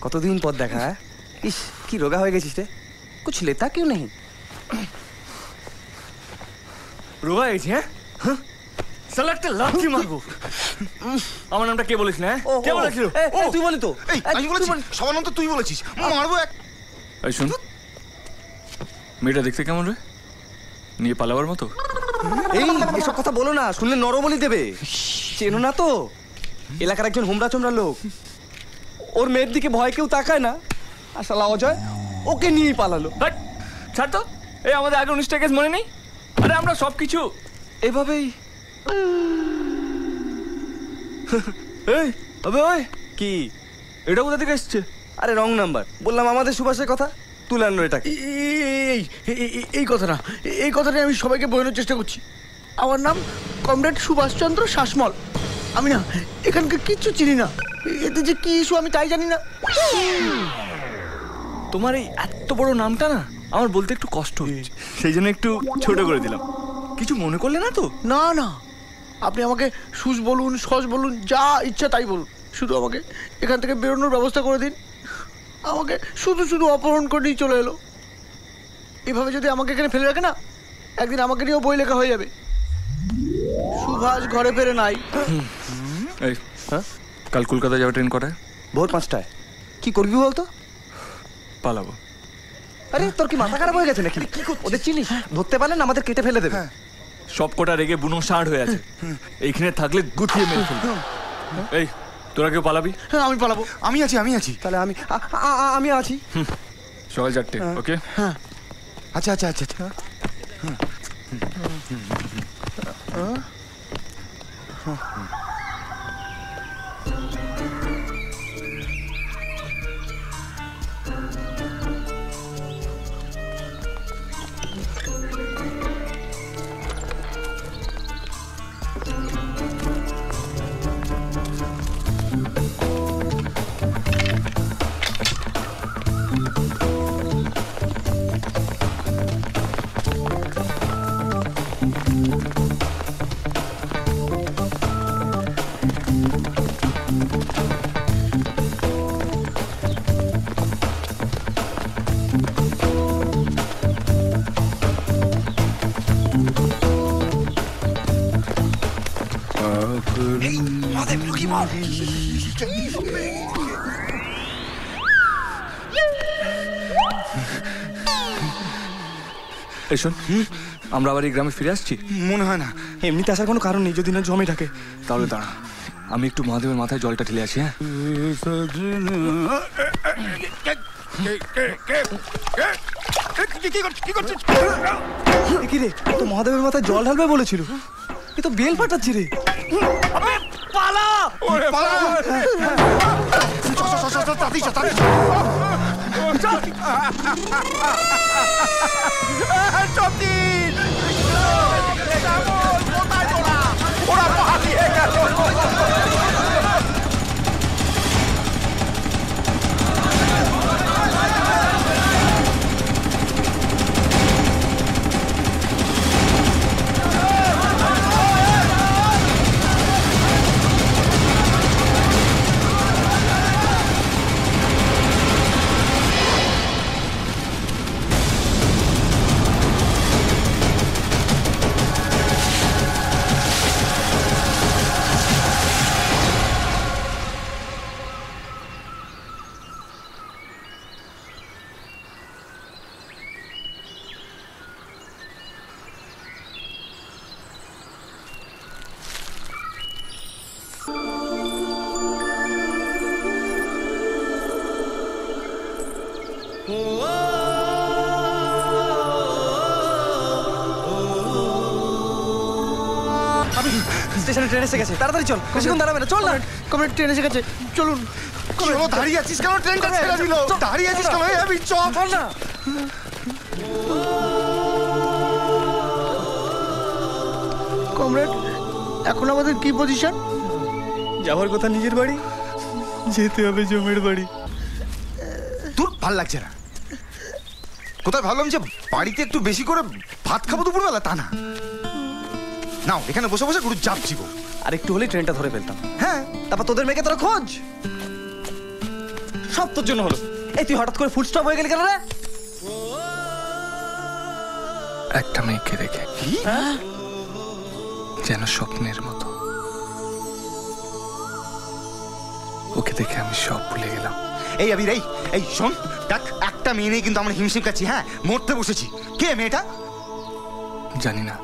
কতদিন পর দেখা। হ্যাঁ ইস কি রোগা হয়ে গেছিস রে, কুছ লেতা क्यों नहीं? রোগা হয়েছি? হ্যাঁ সালা একটা লাথি মারবো। আমার নামটা কে বলিস না? কে বলেছিল? তুই বলি তো। আমি বলেছি সবার নাম তো তুই বলেছিস, মারবো এক। এই শুন, মেয়েটা দেখতে কেমন রে? নিয়ে পালাবার মতো? এই এসব কথা বলো না, শুনলে নরবলি দেবে। চেনো না তো, এলাকার একজন হোমরা চোমরা লোক। ওর মেয়ের দিকে ভয় কেউ তাকায় না, আর শালা অজয় ওকে নিয়েই পালালো। ছাড় তো, এই আমাদের আগে 19টা কেস মনে নেই? আরে আমরা সব কিছু এভাবেই। এই আবে ওই কি এটা কোথা থেকে এসছে? আরে রং নাম্বার, বললাম আমাদের সুভাষের কথা, তুলে আনলো এটাকে। এই কথাটা আমি সবাইকে বোঝানোর চেষ্টা করছি। আমার নাম কমরেড সুভাষচন্দ্র শাসমল। আমি না এখানকার কিচ্ছু চিনি না, এতে যে কি ইস্যু আমি তাই জানি না। তোমার এই এত বড় নামটা না আমার বলতে একটু কষ্ট হচ্ছে, সেই জন্য একটু ছোট করে দিলাম। কিছু মনে করলে না তো? না না, আপনি আমাকে সুজ বলুন, সস বলুন, যা ইচ্ছা তাই বলুন, শুধু আমাকে এখান থেকে বেরোনোর ব্যবস্থা করে দিন। আমাকে শুধু অপহরণ করে নিয়ে চলে এলো। এভাবে যদি আমাকে এখানে ফেলে রাখে না, একদিন আমাকে নিয়েও বই লেখা হয়ে যাবে। সুভাষ ঘরে ফেরে নাই। এই কাল কলকাতা যাওয়া ট্রেন কটায়? ভোর 5টায়। কি করবি বলতো? পালাবো। আরে তোর কি মাথা খারাপ হয়ে গেছে নাকি? ওদের চিনিস, ধরতে পারলেন আমাদের কেটে ফেলে দেবে। সব কটা রেগে বুনো ষাঁড় হয়ে আছে, এইখানে থাকলে গুছিয়ে মেরে ফেলবে। এই তোরা কেউ পালাবি? হ্যাঁ আমি পালাবো। আমি আছি। তাহলে আমি আছি। সকাল 4টে, ওকে? হ্যাঁ আচ্ছা। এই শোন, আমরা আবার এই গ্রামে ফিরে আসছি? মনে হয় না, এমনিতে আসার কোনো কারণ নেই যদি না জমে থাকে। তাহলে দাঁড়া, আমি একটু মহাদেবের মাথায় জলটা ঢেলে আসি। হ্যাঁ কি রে, তো মহাদেবের মাথায় জল ঢালবে বলেছিল, এ তো বেল ফাটাচ্ছি রে। পালা! ওরা পালিয়ে গেল। স্টেশনে ট্রেন এসে গেছে, তাড়াতাড়ি চল, বেশিক্ষণ দাঁড়াবে না, চল না। কমরেড ট্রেন এসে গেছে, চলুন। চলো, দাঁড়িয়ে আছিস কেন? ট্রেনটা ছেড়ে দিল। দাঁড়িয়ে আছিস কেন? আমি চল না। কমরেড, এখন আমাদের কি পজিশন? যাওয়ার কথা নিজের বাড়ি, যেতে হবে জমের বাড়ি। তোর ভাল লাগছে না? কোথায় ভাবলাম যে বাড়িতে একটু বেশি করে ভাত খাবো দুপুরবেলা, তা না। নাও এখানে বসে বসে গুরু চাপ চিবো। আর একটু হলেই ট্রেনটা ধরে ফেলতাম। হ্যাঁ, তারপর তোদের মেয়েকে তোরা খোঁজ। সব তোর জন্য হলো। এই তুই হঠাৎ করে ফুল স্টপ হয়ে গেলি কেন রে? একটা মেয়েকে দেখে যেন স্বপ্নের মতো, ওকে দেখে আমি সব ভুলে গেলাম। এই আবির, এই শোন, দেখ একটা মেয়ে নেই কিন্তু আমরা হিমশিম খাচ্ছি, হ্যাঁ মরতে বসেছি। কে মেয়েটা? জানি না,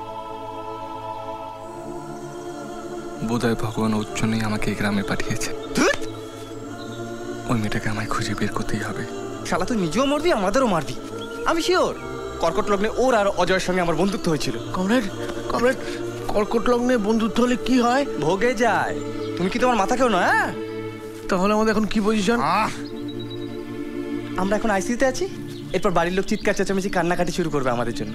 বোধহয় ভগবান ওর জন্যই আমাকে এই গ্রামে পাঠিয়েছে। ধুৎ! ওই মেয়েটাকে আমায় খুঁজে বের করতেই হবে। শালা তুই নিজেও মরবি, আমাদেরও মারবি। আমি শিওর কর্কট লগ্নে ওর আর অজয়ের সঙ্গে আমার বন্ধুত্ব হয়েছিল। কমরেড, কর্কট লগ্নে বন্ধুত্ব হলে কি হয়? ভোগে যায়। তুমি কি তোমার মাথা কেউ না? হ্যাঁ, তাহলে আমাদের এখন কি পজিশন? আমরা এখন আইসিইউতে আছি। এরপর বাড়ির লোক চিৎকার চেঁচামেচি কান্নাকাটি শুরু করবে আমাদের জন্য।